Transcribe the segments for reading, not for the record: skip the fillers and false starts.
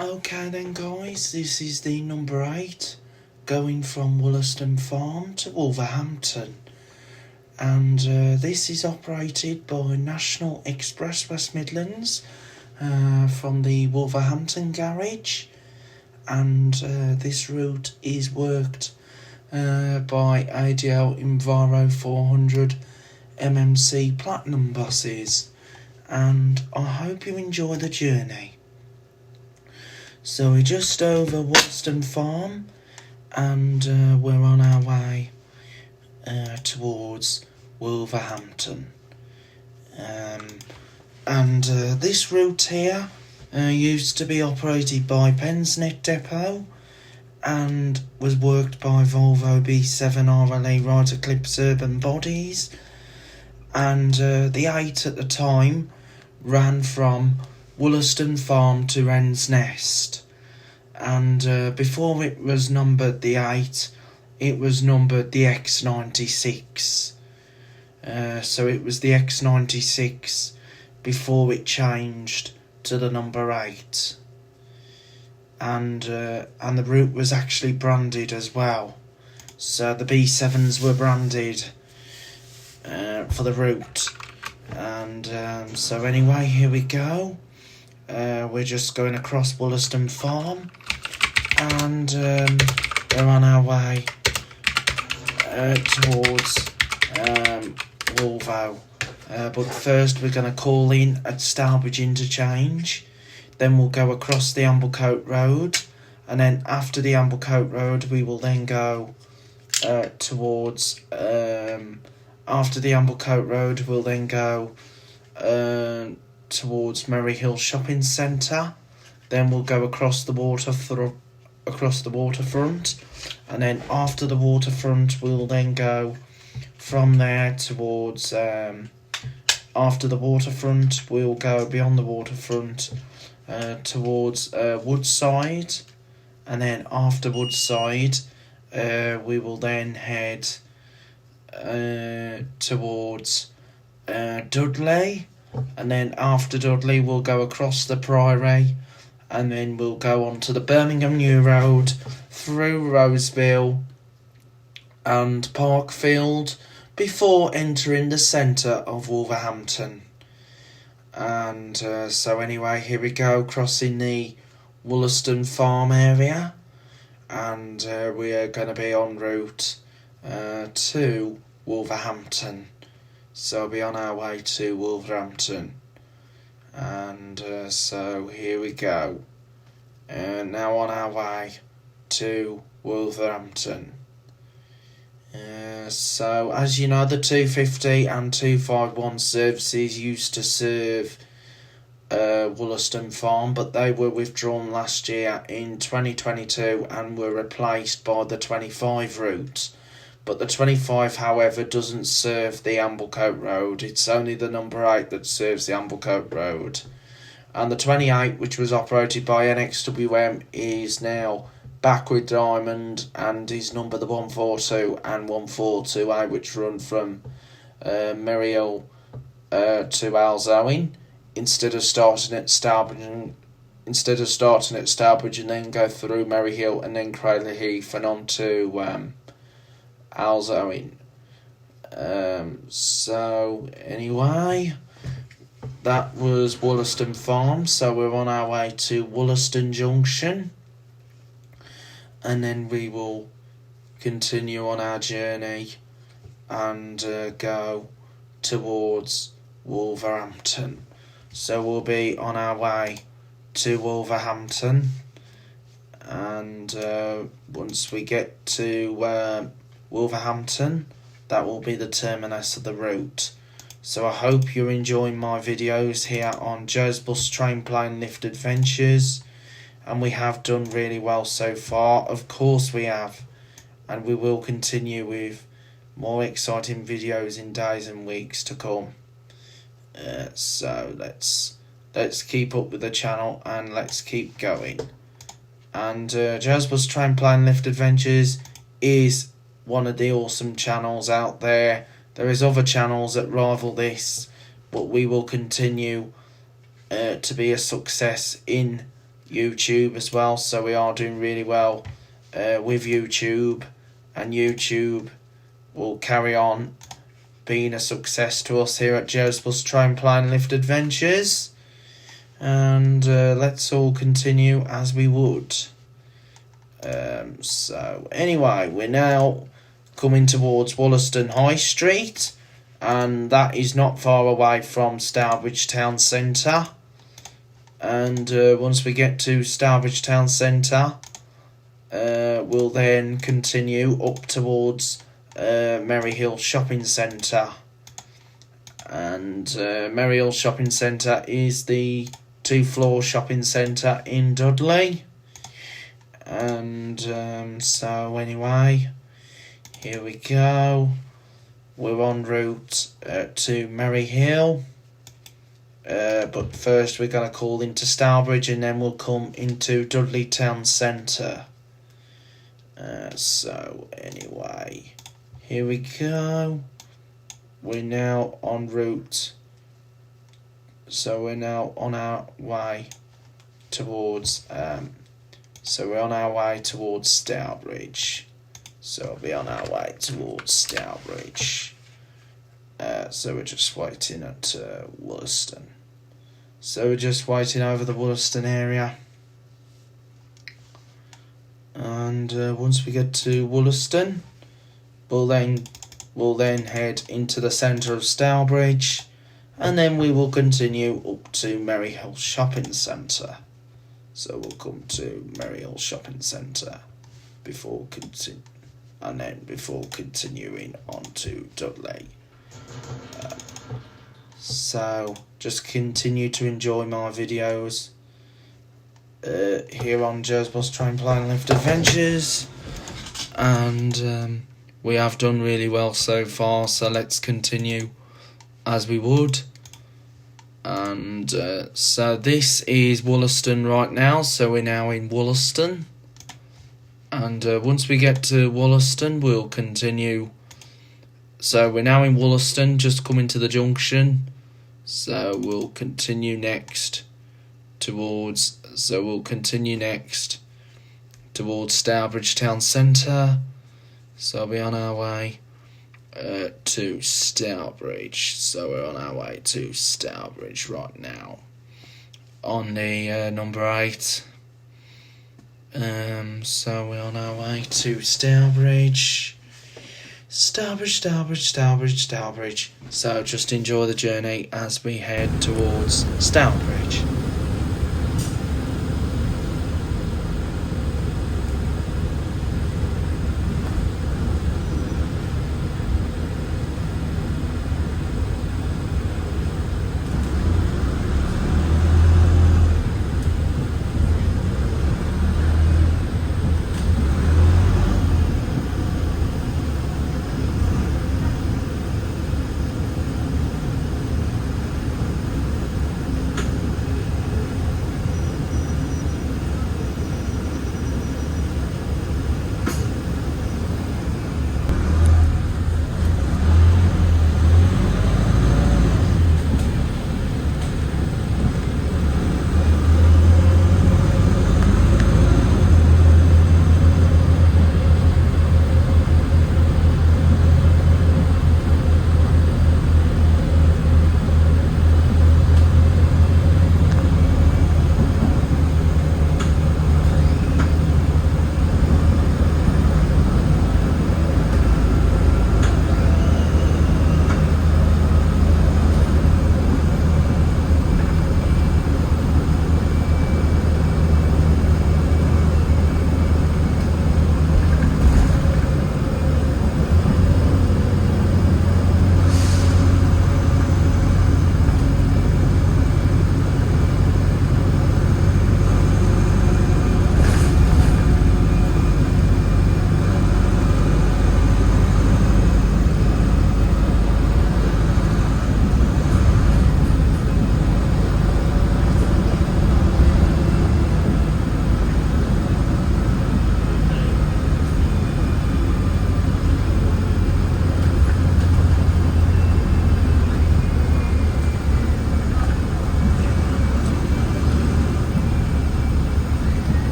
Okay then guys, this is the number 8 going from Wollaston Farm to Wolverhampton, and this is operated by National Express West Midlands from the Wolverhampton garage, and this route is worked by ADL Enviro 400 MMC Platinum buses, and I hope you enjoy the journey. So we're just over Wollaston Farm, and we're on our way towards Wolverhampton. This route here used to be operated by Pensnet Depot and was worked by Volvo B7 RLE Rider Eclipse urban bodies, and the 8 at the time ran from Wollaston Farm to Wren's Nest, and before it was numbered the 8, it was numbered the X96. So it was the X96 before it changed to the number 8, and the route was actually branded as well. So the B7s were branded for the route, and so anyway, here we go. We're just going across Wollaston Farm, and we're on our way towards Wolvo. But first we're going to call in at Stourbridge interchange, then we'll go across the Amblecote Road, and then after the Amblecote Road we will then go towards after the Amblecote Road we'll then go towards Merry Hill Shopping Centre. Then we'll go across the waterfront, and then after the waterfront we'll then go from there towards after the waterfront we'll go beyond the waterfront towards Woodside, and then after Woodside we will then head towards Dudley, and then after Dudley we'll go across the Priory, and then we'll go on to the Birmingham New Road through Roseville and Parkfield before entering the centre of Wolverhampton. And so anyway, here we go, crossing the Wollaston Farm area, and we are going to be en route to Wolverhampton. So we'll be on our way to Wolverhampton, and so here we go, now on our way to Wolverhampton. So as you know, the 250 and 251 services used to serve Wollaston Farm, but they were withdrawn last year in 2022 and were replaced by the 25 route. But the 25, however, doesn't serve the Amblecote Road. It's only the number 8 that serves the Amblecote Road. And the 28, which was operated by NXWM, is now back with Diamond and is number the 142 and 142A, which run from Merry Hill to Alzoin, instead of starting at Stourbridge and then go through Merry Hill and then Cradley Heath and on to Alzoin. So anyway, that was Wollaston Farm. So we're on our way to Wollaston Junction, and then we will continue on our journey and go towards Wolverhampton. So we'll be on our way to Wolverhampton, and once we get to Wolverhampton, that will be the terminus of the route. So I hope you're enjoying my videos here on Joe's Bus Train Plane Lift Adventures, and we have done really well so far. Of course we have, and we will continue with more exciting videos in days and weeks to come. So let's keep up with the channel and let's keep going. And Joe's Bus Train Plane Lift Adventures is one of the awesome channels out there. There is other channels that rival this, but we will continue to be a success in YouTube as well, so we are doing really well with YouTube, and YouTube will carry on being a success to us here at Joe's Bus Trampoline Lift Adventures, and let's all continue as we would. So anyway, we're now coming towards Wollaston High Street, and that is not far away from Stourbridge Town Centre. And once we get to Stourbridge Town Centre, we'll then continue up towards Merry Hill Shopping Centre. And Merry Hill Shopping Centre is the 2-floor shopping centre in Dudley. And so anyway, here we go. We're en route to Merry Hill. But first we're going to call into Stourbridge, and then we'll come into Dudley Town Centre. So anyway, here we go. We're now en route. So we're now on our way towards Stourbridge. So we'll be on our way towards Stourbridge. So we're just waiting at Wollaston. So we're just waiting over the Wollaston area. And once we get to Wollaston, we'll then head into the centre of Stourbridge, and then we will continue up to Merry Hill Shopping Centre. So we'll come to Merry Hill Shopping Centre before continuing on to Dudley. So just continue to enjoy my videos here on Joe's Bus Trampoline Lift Adventures, and we have done really well so far, so let's continue as we would. And so this is Wollaston right now, so we're now in Wollaston, and once we get to Wollaston we'll continue. So we're now in Wollaston, just coming to the junction, so we'll continue next towards Stourbridge Town Centre. So we'll be on our way to Stourbridge. So we're on our way to Stourbridge right now on the number 8. So we're on our way to Stourbridge. Stourbridge. So just enjoy the journey as we head towards Stourbridge.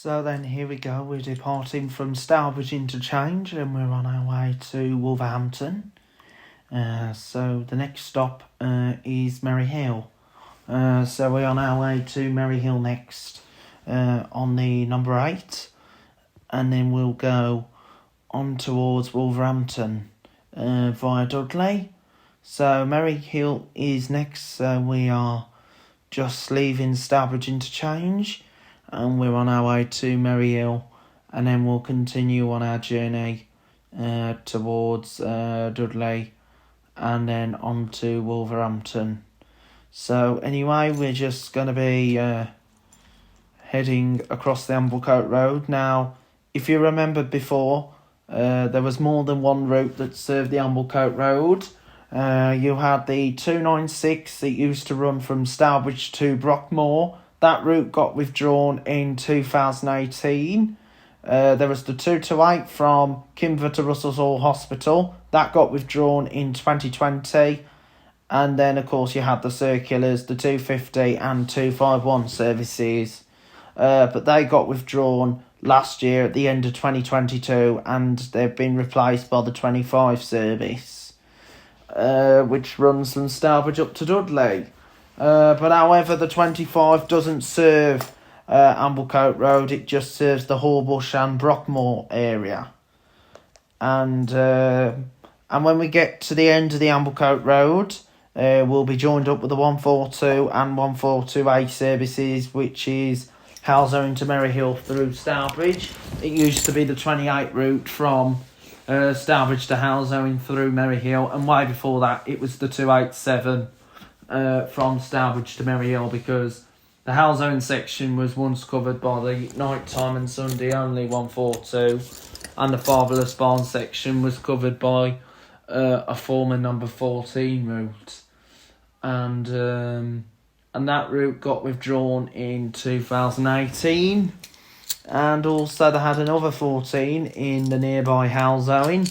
So then here we go, we're departing from Stourbridge Interchange and we're on our way to Wolverhampton. So the next stop is Merry Hill. So we're on our way to Merry Hill next on the number 8, and then we'll go on towards Wolverhampton via Dudley. So Merry Hill is next, so we are just leaving Stourbridge Interchange and we're on our way to Merry Hill, and then we'll continue on our journey towards Dudley and then on to Wolverhampton. So anyway, we're just going to be heading across the Amblecote Road. Now, if you remember before, there was more than one route that served the Amblecote Road. You had the 296 that used to run from Stourbridge to Brockmore. That route got withdrawn in 2018. There was the 228 from Kimber to Russell's Hall Hospital. That got withdrawn in 2020. And then, of course, you had the circulars, the 250 and 251 services. But they got withdrawn last year at the end of 2022, and they've been replaced by the 25 service, which runs from Stourbridge up to Dudley. But however, the 25 doesn't serve Amblecote Road, it just serves the Horbush and Brockmore area. And when we get to the end of the Amblecote Road, we'll be joined up with the 142 and 142A services, which is Halzone to Merry Hill through Stourbridge. It used to be the 28 route from Stourbridge to Halzone through Merry Hill, and way before that it was the 287 from Stourbridge to Merry Hill, because the Halzone section was once covered by the nighttime and Sunday only 142, and the Fatherless Barn section was covered by a former number 14 route, and that route got withdrawn in 2018. And also they had another 14 in the nearby Halzone,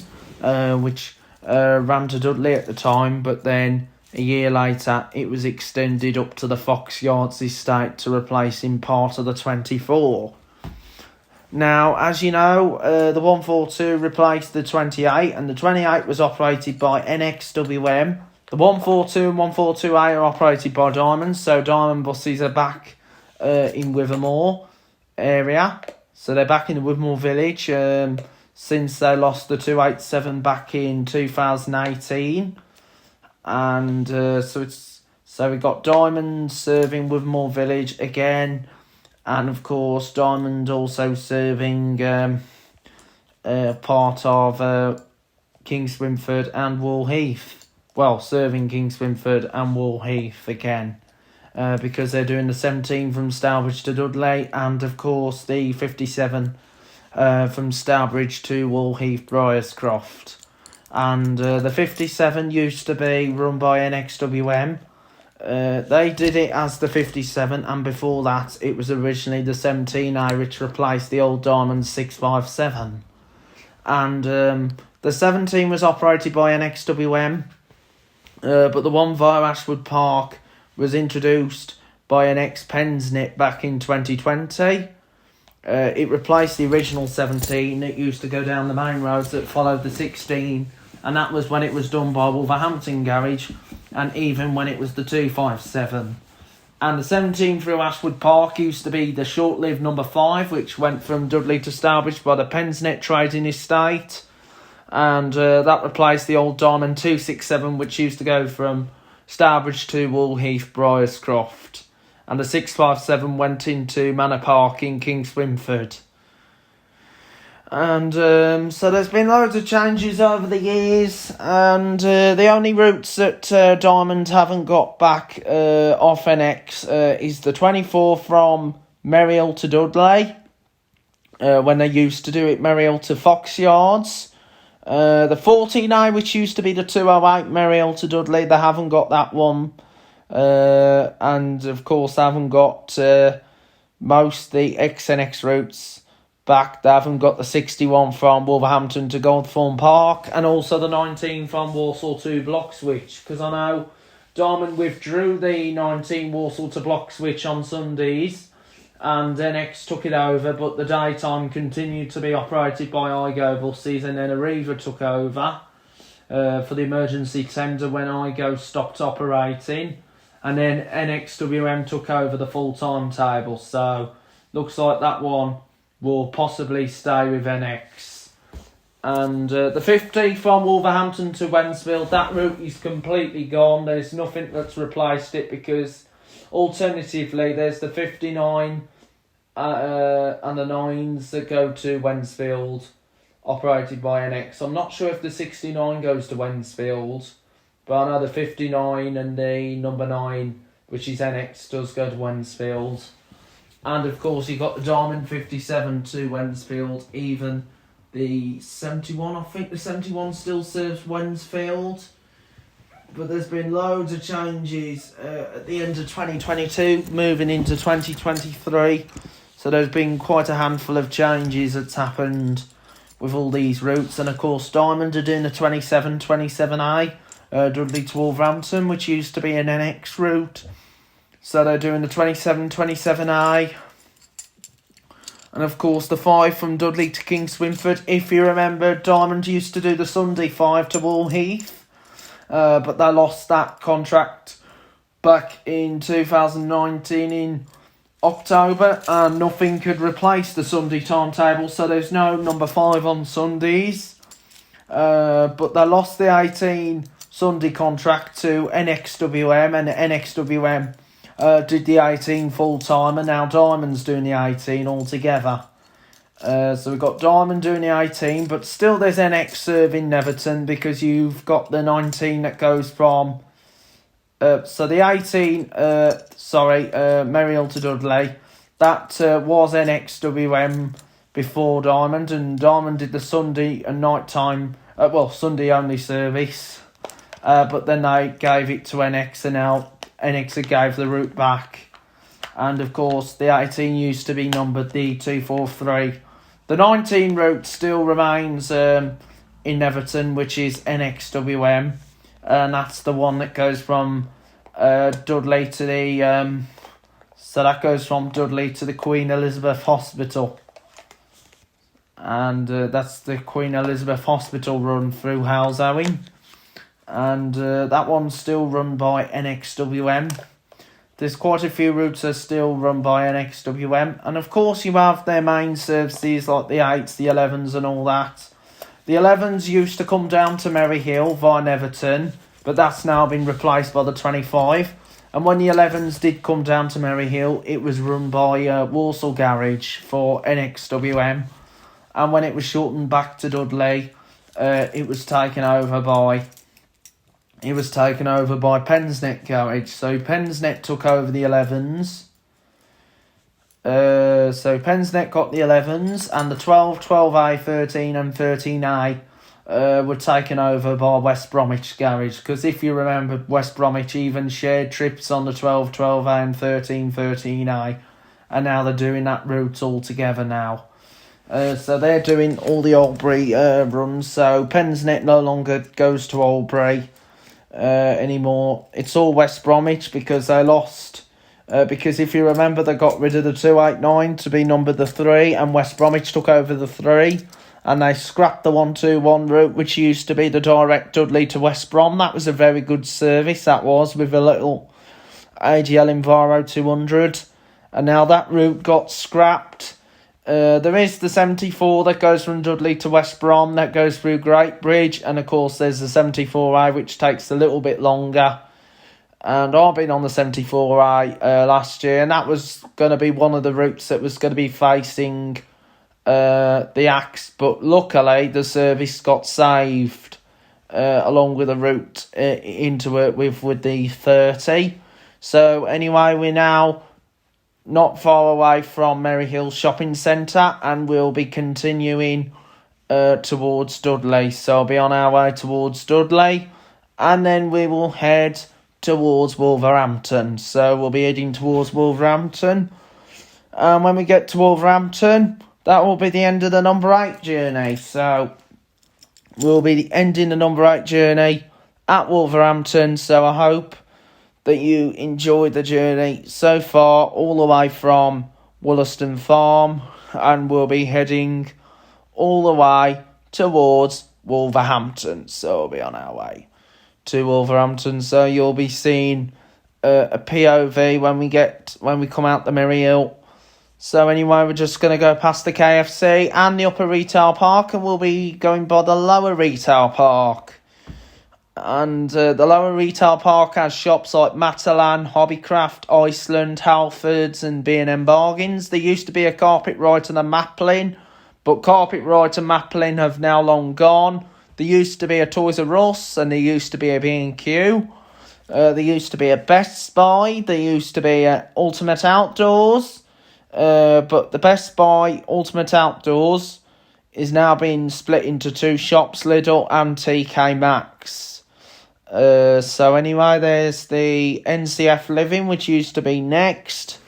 which ran to Dudley at the time, but then a year later it was extended up to the Fox Yards estate to replacing part of the 24. Now, as you know, the 142 replaced the 28, and the 28 was operated by NXWM. The 142 and 142A are operated by Diamond, so Diamond buses are back in Withermore area. So they're back in the Withermore village since they lost the 287 back in 2018. And so we got Diamond serving Withermore village again, and of course Diamond also serving part of King Swinford and Wool Heath. Well, serving King Swinford and Wool Heath again, because they're doing the 17 from Stourbridge to Dudley, and of course the 57 from Stourbridge to Wool Heath Briarscroft. And the 57 used to be run by NXWM. They did it as the 57, and before that it was originally the 17A, which replaced the old Diamond 657. And the 17 was operated by NXWM, but the one via Ashwood Park was introduced by NX Pensnip back in 2020. It replaced the original 17 that used to go down the main roads that followed the 16, and that was when it was done by Wolverhampton Garage, and even when it was the 257. And the 17 through Ashwood Park used to be the short-lived number 5, which went from Dudley to Stourbridge by the Pensnip Trading Estate, and that replaced the old Diamond 267, which used to go from Stourbridge to Wool Heath Briarscroft. And the 657 went into Manor Park in King Swinford. And so there's been loads of changes over the years, and the only routes that Diamond haven't got back off NX is the 24 from Merry Hill to Dudley, when they used to do it Merry Hill to Fox Yards. The 14A, which used to be the 208 Merry Hill to Dudley, they haven't got that one. And of course they haven't got most the XNX routes back. They haven't got the 61 from Wolverhampton to Goldthorne Park, and also the 19 from Walsall to Bloxwich, because I know Diamond withdrew the 19 Walsall to Bloxwich on Sundays, and NX took it over, but the daytime continued to be operated by IGO buses, and then Arriva took over for the emergency tender when IGO stopped operating, and then NXWM took over the full timetable. So looks like that one will possibly stay with NX. And the 50 from Wolverhampton to Wensfield, that route is completely gone. There's nothing that's replaced it, because alternatively there's the 59 and the 9s that go to Wensfield, operated by NX. I'm not sure if the 69 goes to Wensfield, but I know the 59 and the number 9, which is NX, does go to Wensfield. And of course you got the Diamond 57 to Wensfield, even the 71, I think the 71 still serves Wensfield. But there's been loads of changes at the end of 2022, moving into 2023. So there's been quite a handful of changes that's happened with all these routes. And of course Diamond are doing the 27A, Dudley to Wolverhampton, which used to be an NX route. So they're doing the 27A. And of course the 5 from Dudley to King Swinford. If you remember, Diamond used to do the Sunday 5 to Woolheath. But they lost that contract back in 2019 in October, and nothing could replace the Sunday timetable, so there's no number 5 on Sundays. But they lost the 18 Sunday contract to NXWM, and NXWM did the 18 full time, and now Diamond's doing the 18 altogether. So we've got Diamond doing the 18, but still there's NX serving Neverton, because you've got the 19 that goes from... so the 18, Merrihill to Dudley, that was NXWM before Diamond, and Diamond did the Sunday and night time, Sunday only service, but then they gave it to NX, and now NX gave the route back. And of course the 18 used to be numbered the 243. The 19 route still remains in Neverton, which is NXWM, and that's the one that goes from Dudley to the... so that goes from Dudley to the Queen Elizabeth Hospital. And that's the Queen Elizabeth Hospital run through Halesowen. And that one's still run by NXWM. There's quite a few routes that are still run by NXWM. And of course you have their main services like the 8s, the 11s and all that. The 11s used to come down to Merrihill via Neverton, but that's now been replaced by the 25. And when the 11s did come down to Merrihill, it was run by Walsall Garage for NXWM. And when it was shortened back to Dudley, it was taken over by Pensnet Garage. So Pensnet took over the 11s. So Pensnet got the 11s, and the 12, 12A, 13 and 13A were taken over by West Bromwich Garage. Because if you remember, West Bromwich even shared trips on the 12, 12A and 13, 13A. And now they're doing that route all together now. So they're doing all the Albury runs. So Pensnet no longer goes to Albury anymore. It's all West Bromwich, because they lost... because if you remember, they got rid of the 289 to be numbered the 3, and West Bromwich took over the 3, and they scrapped the 121 route, which used to be the direct Dudley to West Brom. That was a very good service, that was, with a little ADL Enviro 200, and now that route got scrapped. There is the 74 that goes from Dudley to West Brom, that goes through Great Bridge, and of course there's the 74A, which takes a little bit longer. And I've been on the 74A last year, and that was going to be one of the routes that was going to be facing the Axe. But luckily, the service got saved along with a route into it with the 30. So anyway, we're now not far away from Merrihill Shopping Centre, and we'll be continuing towards Dudley. So I'll be on our way towards Dudley, and then we will head towards Wolverhampton. So we'll be heading towards Wolverhampton, and when we get to Wolverhampton, that will be the end of the number 8 journey. So we'll be ending the number 8 journey at Wolverhampton. So I hope that you enjoyed the journey so far, all the way from Wollaston Farm, and we'll be heading all the way towards Wolverhampton. So we'll be on our way to Wolverhampton. So you'll be seeing a POV when we come out the Merry Hill. So anyway, we're just going to go past the KFC and the upper retail park, and we'll be going by the lower retail park. And the lower retail park has shops like Matalan, Hobbycraft, Iceland, Halfords and B&M Bargains. There used to be a Carpet Right and a Maplin, but Carpet Right and Maplin have now long gone. There used to be a Toys R Us, and there used to be a B&Q. There used to be a Best Buy. There used to be a Ultimate Outdoors. But the Best Buy Ultimate Outdoors is now being split into two shops, Lidl and TK Maxx. So anyway, there's the NCF Living, which used to be Next.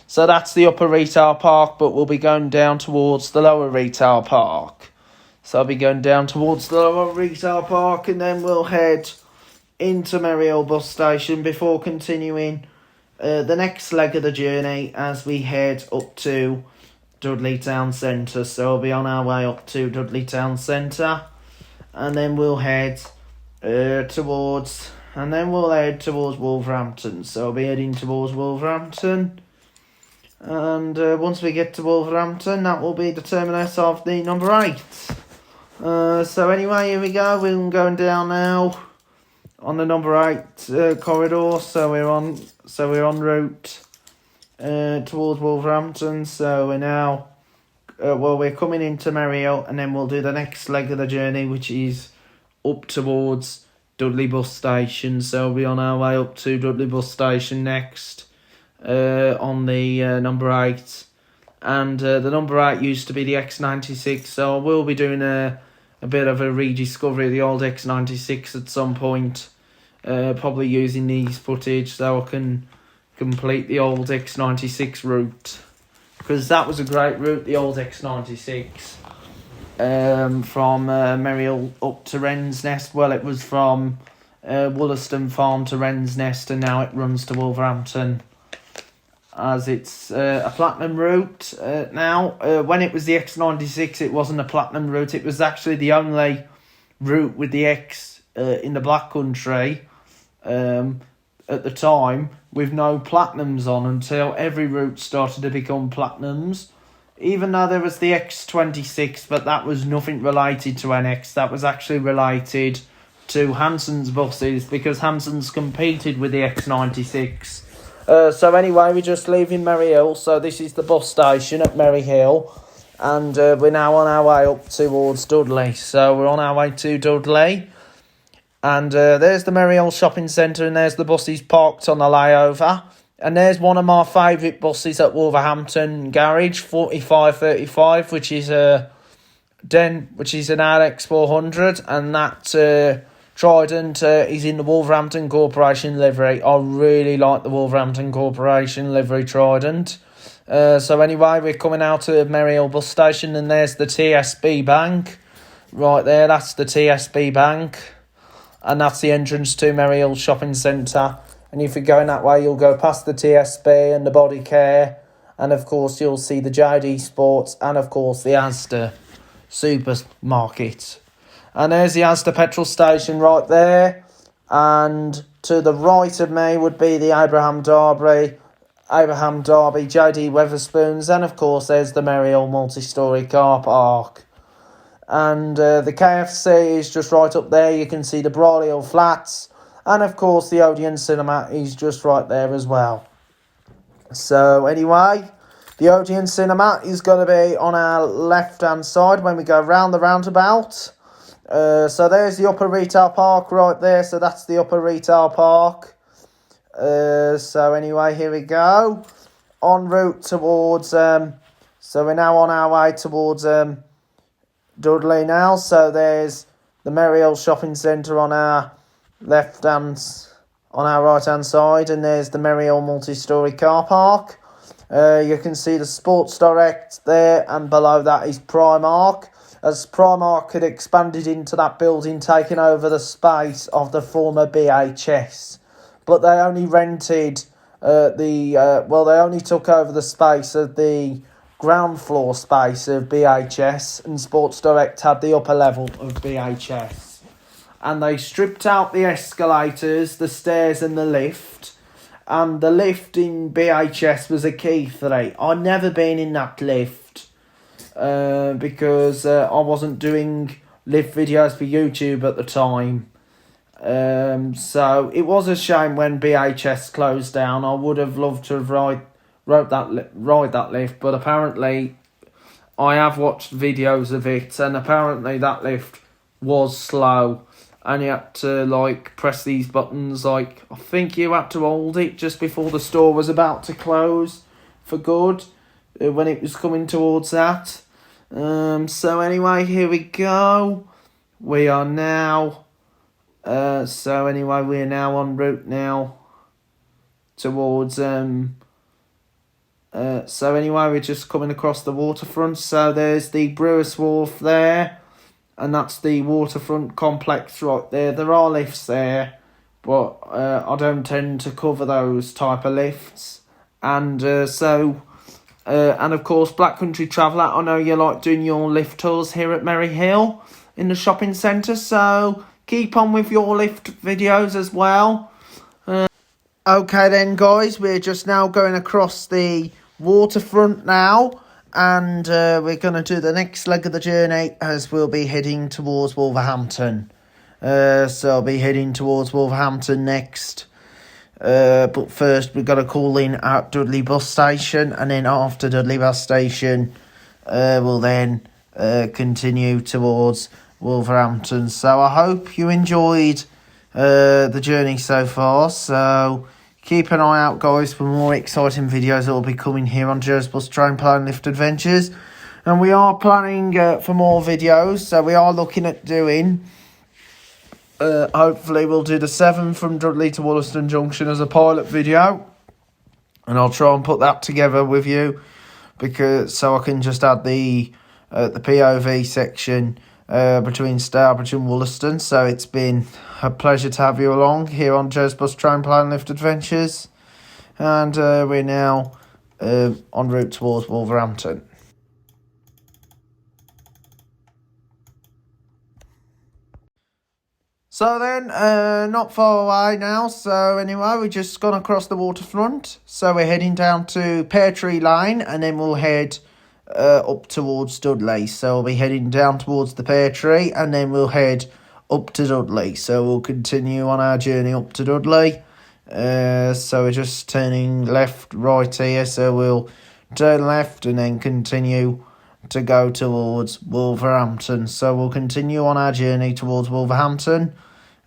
So that's the upper retail park, but we'll be going down towards the lower retail park. So I'll be going down towards the lower retail park, and then we'll head into Merry Hill bus station before continuing the next leg of the journey as we head up to Dudley Town Centre. So we'll be on our way up to Dudley Town Centre, and then we'll head towards Wolverhampton. So I'll be heading towards Wolverhampton, and once we get to Wolverhampton, that will be the terminus of the number 8. So anyway, here we go. We're going down now on the number 8 corridor. So we're on route towards Wolverhampton. So we're now we're coming into Merry Hill, and then we'll do the next leg of the journey, which is up towards Dudley Bus Station. So we'll be on our way up to Dudley Bus Station next on the number 8. And the number 8 used to be the X96, so I will be doing a bit of a rediscovery of the old X96 at some point. Probably using these footage so I can complete the old X96 route, because that was a great route, the old X96. From Merry Hill up to Wren's Nest. Well, it was from Wollaston Farm to Wren's Nest, and now it runs to Wolverhampton, as it's a platinum route now. When it was the X96, it wasn't a platinum route. It was actually the only route with the X in the Black Country at the time with no platinums on, until every route started to become platinums. Even though there was the X26, but that was nothing related to NX. That was actually related to Hanson's buses, because Hanson's competed with the X96. So anyway, we're just leaving Merry Hill. So this is the bus station at Merry Hill, and we're now on our way up towards Dudley. So we're on our way to Dudley, and there's the Merry Hill shopping centre, and there's the buses parked on the layover. And there's one of my favourite buses at Wolverhampton Garage, 4535, which is an RX 400, and that Trident is in the Wolverhampton Corporation livery. I really like the Wolverhampton Corporation livery Trident. So anyway, we're coming out of Merry Hill bus station, and there's the TSB Bank. Right there, that's the TSB Bank. And that's the entrance to Merry Hill shopping centre. And if you're going that way, you'll go past the TSB and the Body Care. And of course, you'll see the JD Sports and of course the Asda supermarket. And there's the Asda petrol station right there. And to the right of me would be the Abraham Darby, JD Weatherspoons. And of course, there's the Merry Hill multi-storey car park. And the KFC is just right up there. You can see the Brawley Hill Flats. And of course, the Odeon Cinema is just right there as well. So anyway, the Odeon Cinema is going to be on our left-hand side when we go round the roundabout. So there's the upper retail park right there. So that's the upper retail park. So anyway, here we go. En route towards... so we're now on our way towards Dudley now. So there's the Merry Hill Shopping Centre on our right hand side, and there's the Merry Hill multi-storey car park. You can see the Sports Direct there, and below that is Primark, as Primark had expanded into that building, taking over the space of the former BHS, but they only rented Well, they only took over the space of the ground floor space of BHS, and Sports Direct had the upper level of BHS. And they stripped out the escalators, the stairs and the lift. And the lift in BHS was a key threat. I'd never been in that lift because I wasn't doing lift videos for YouTube at the time. So it was a shame when BHS closed down. I would have loved to have ride that lift, but apparently I have watched videos of it, and apparently that lift was slow, and you had to press these buttons. I think you had to hold it just before the store was about to close for good when it was coming towards that. So anyway, here we go. We are now. We're now en route now towards we're just coming across the waterfront. So there's the Brewers Wharf there, and that's the waterfront complex right there. There are lifts there, but I don't tend to cover those type of lifts. And and of course, Black Country Traveller, I know you like doing your lift tours here at Merry Hill in the shopping centre, so keep on with your lift videos as well. Okay then, guys, we're just now going across the waterfront now, and we're going to do the next leg of the journey as we'll be heading towards Wolverhampton. So I'll be heading towards Wolverhampton next. But first we've got to call in at Dudley bus station, and then after Dudley bus station we'll then continue towards Wolverhampton. So I hope you enjoyed the journey so far. So keep an eye out, guys, for more exciting videos that will be coming here on Joe's Bus Train Plane Lift Adventures. And we are planning for more videos, so we are looking at doing hopefully we'll do the 7 from Dudley to Wollaston Junction as a pilot video, and I'll try and put that together with you, so I can just add the POV section between Stourbridge and Wollaston. So it's been a pleasure to have you along here on Joe's Bus Train Plane Lift Adventures, and we're now en route towards Wolverhampton. So then, not far away now. So anyway, we've just gone across the waterfront. So we're heading down to Pear Tree Lane, and then we'll head up towards Dudley. So we'll be heading down towards the Pear Tree, and then we'll head up to Dudley. So we'll continue on our journey up to Dudley. So we're just turning left, right here. So we'll turn left and then continue to go towards Wolverhampton. So we'll continue on our journey towards Wolverhampton.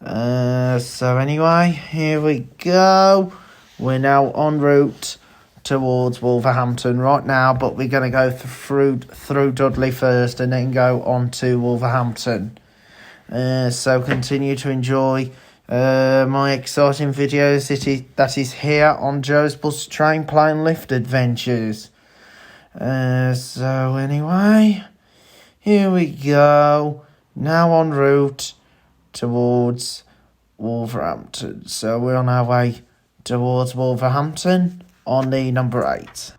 So anyway, here we go. We're now en route towards Wolverhampton right now, but we're going to go through Dudley first and then go on to Wolverhampton. So continue to enjoy my exciting videos that is here on Joe's Bus Train Plane Lift Adventures. So anyway, here we go. Now en route towards Wolverhampton. So we're on our way towards Wolverhampton on the number 8.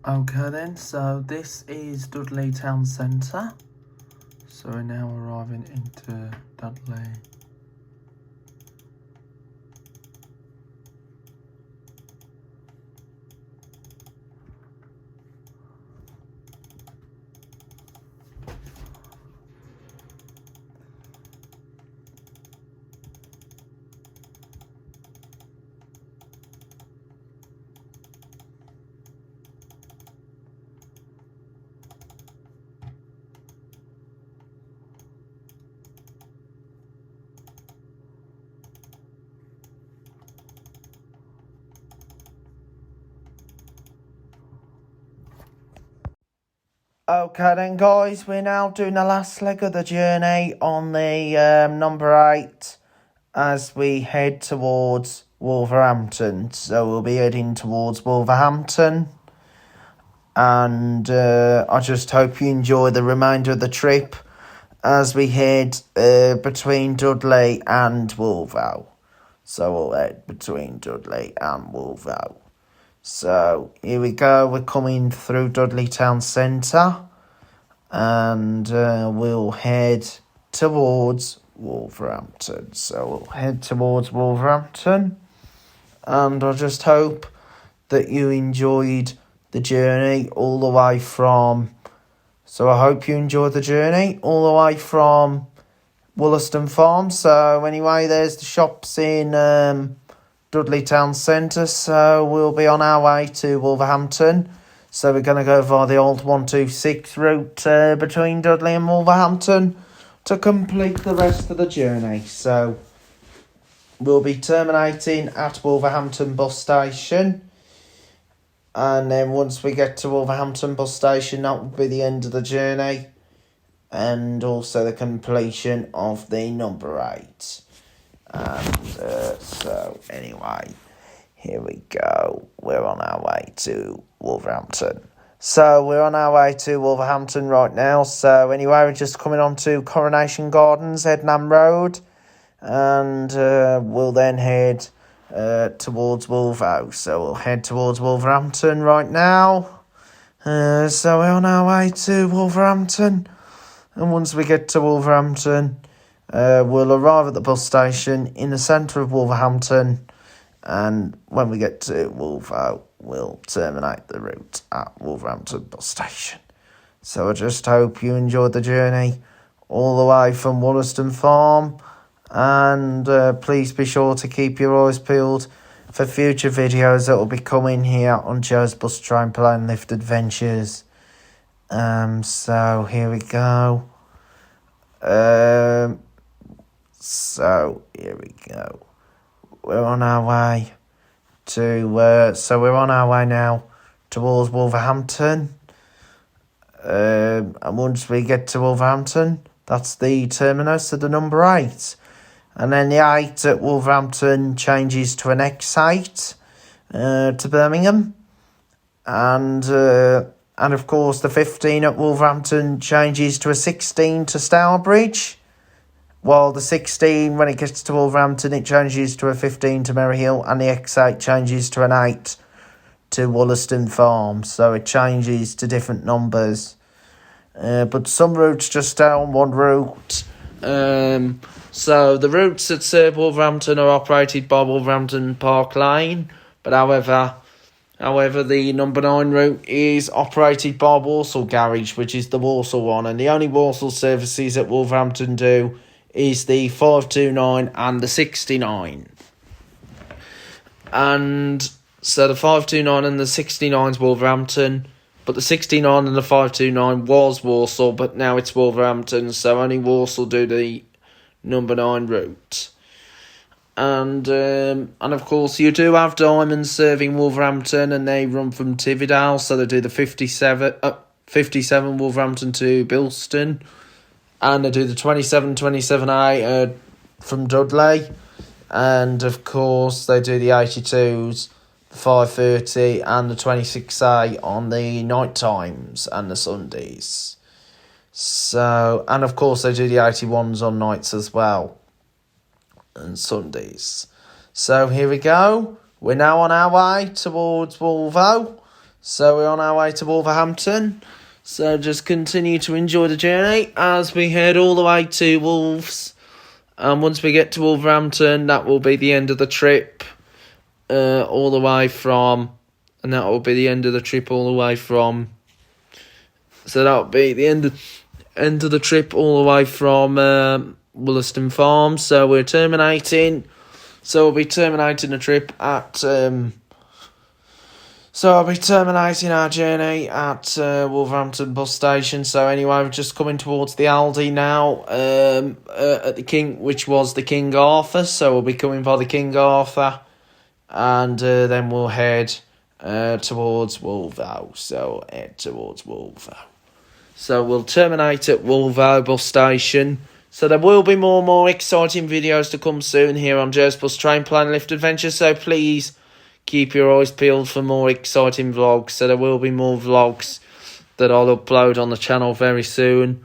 Okay then, so this is Dudley Town Centre. So we're now arriving into Dudley. Okay then guys, we're now doing the last leg of the journey on the number 8 as we head towards Wolverhampton. So we'll be heading towards Wolverhampton, and I just hope you enjoy the remainder of the trip as we head between Dudley and Wolvo. So we'll head between Dudley and Wolvo. So here we go, we're coming through Dudley Town Centre, and we'll head towards Wolverhampton. So we'll head towards Wolverhampton, and I just hope that you enjoyed the journey all the way from... So I hope you enjoyed the journey all the way from Wollaston Farm. So anyway, there's the shops in Dudley Town Centre. So we'll be on our way to Wolverhampton. So we're going to go via the old 126 route between Dudley and Wolverhampton to complete the rest of the journey. So we'll be terminating at Wolverhampton bus station. And then once we get to Wolverhampton bus station, that will be the end of the journey. And also the completion of the number 8. And so anyway, here we go. We're on our way to Wolverhampton. So we're on our way to Wolverhampton right now. So anyway, we're just coming on to Coronation Gardens, Ednam Road. And we'll then head towards Wolvo. So we'll head towards Wolverhampton right now. So we're on our way to Wolverhampton. And once we get to Wolverhampton, we'll arrive at the bus station in the centre of Wolverhampton. And when we get to Wolvo, we'll terminate the route at Wolverhampton bus station. So I just hope you enjoyed the journey all the way from Wollaston Farm. And please be sure to keep your eyes peeled for future videos that will be coming here on Joe's Bus Train Plane Lift Adventures. So here we go. So here we go. We're on our way to... so we're on our way now towards Wolverhampton. And once we get to Wolverhampton, that's the terminus of the number 8. And then the 8 at Wolverhampton changes to an X8 to Birmingham. And of course the 15 at Wolverhampton changes to a 16 to Stourbridge. While the 16, when it gets to Wolverhampton, it changes to a 15 to Maryhill. And the X8 changes to an 8 to Wollaston Farm. So it changes to different numbers. But some routes just stay on one route. So the routes that serve Wolverhampton are operated by Wolverhampton Park Lane, but however the number 9 route is operated by Walsall Garage, which is the Walsall one, and the only Walsall services that Wolverhampton do is the 529 and the 69. And so the 529 and the 69 is Wolverhampton, but the 69 and the 529 was Walsall, but now it's Wolverhampton, so only Walsall do the number 9 route. And of course you do have diamonds serving Wolverhampton, and they run from Tividale, so they do the 57 Wolverhampton to Bilston, and they do the 27A from Dudley, and of course they do the 82s, the 530 and the 26A on the night times and the Sundays. So, and of course they do the 81s on nights as well, and Sundays. So here we go. We're now on our way towards Wolvo. So we're on our way to Wolverhampton. So just continue to enjoy the journey as we head all the way to Wolves. And once we get to Wolverhampton, that will be the end of the trip. All the way from... And that will be the end of the trip all the way from... So that will be the end of the trip all the way from Wollaston Farm. So we're terminating... So we'll be terminating the trip at... So I'll be terminating our journey at Wolverhampton bus station. So anyway, we're just coming towards the Aldi now, at the King, which was the King Arthur. So we'll be coming by the King Arthur, and then we'll head towards Wolvo. So head towards Wolvo. So we'll terminate at Wolvo bus station. So there will be more exciting videos to come soon here on Joe's Bus Train Plan Lift Adventure. So please keep your eyes peeled for more exciting vlogs. So there will be more vlogs that I'll upload on the channel very soon.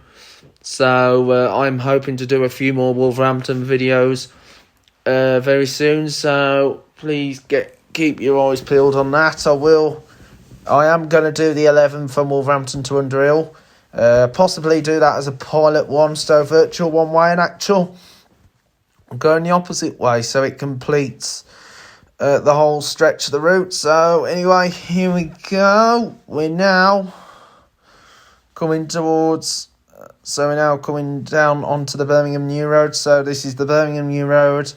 So I'm hoping to do a few more Wolverhampton videos very soon. So please keep your eyes peeled on that. I am going to do the 11 from Wolverhampton to Underhill. Possibly do that as a pilot one, so virtual one way and actual. I'm going the opposite way, so it completes the whole stretch of the route. So anyway, here we go. We're now coming towards... So we're now coming down onto the Birmingham New Road. So this is the Birmingham New Road.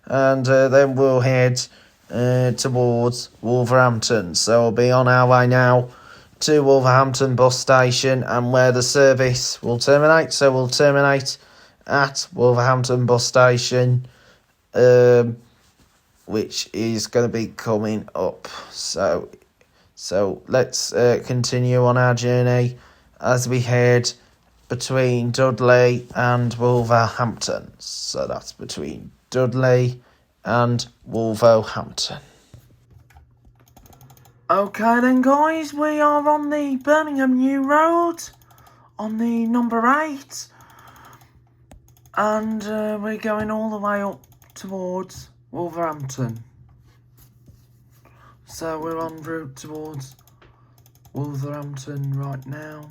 And then we'll head towards Wolverhampton. So we'll be on our way now to Wolverhampton bus station, and where the service will terminate. So we'll terminate at Wolverhampton bus station, which is going to be coming up. So let's continue on our journey as we head between Dudley and Wolverhampton. So that's between Dudley and Wolverhampton. Okay then guys, we are on the Birmingham New Road, on the number 8. And we're going all the way up towards Wolverhampton. So we're en route towards Wolverhampton right now.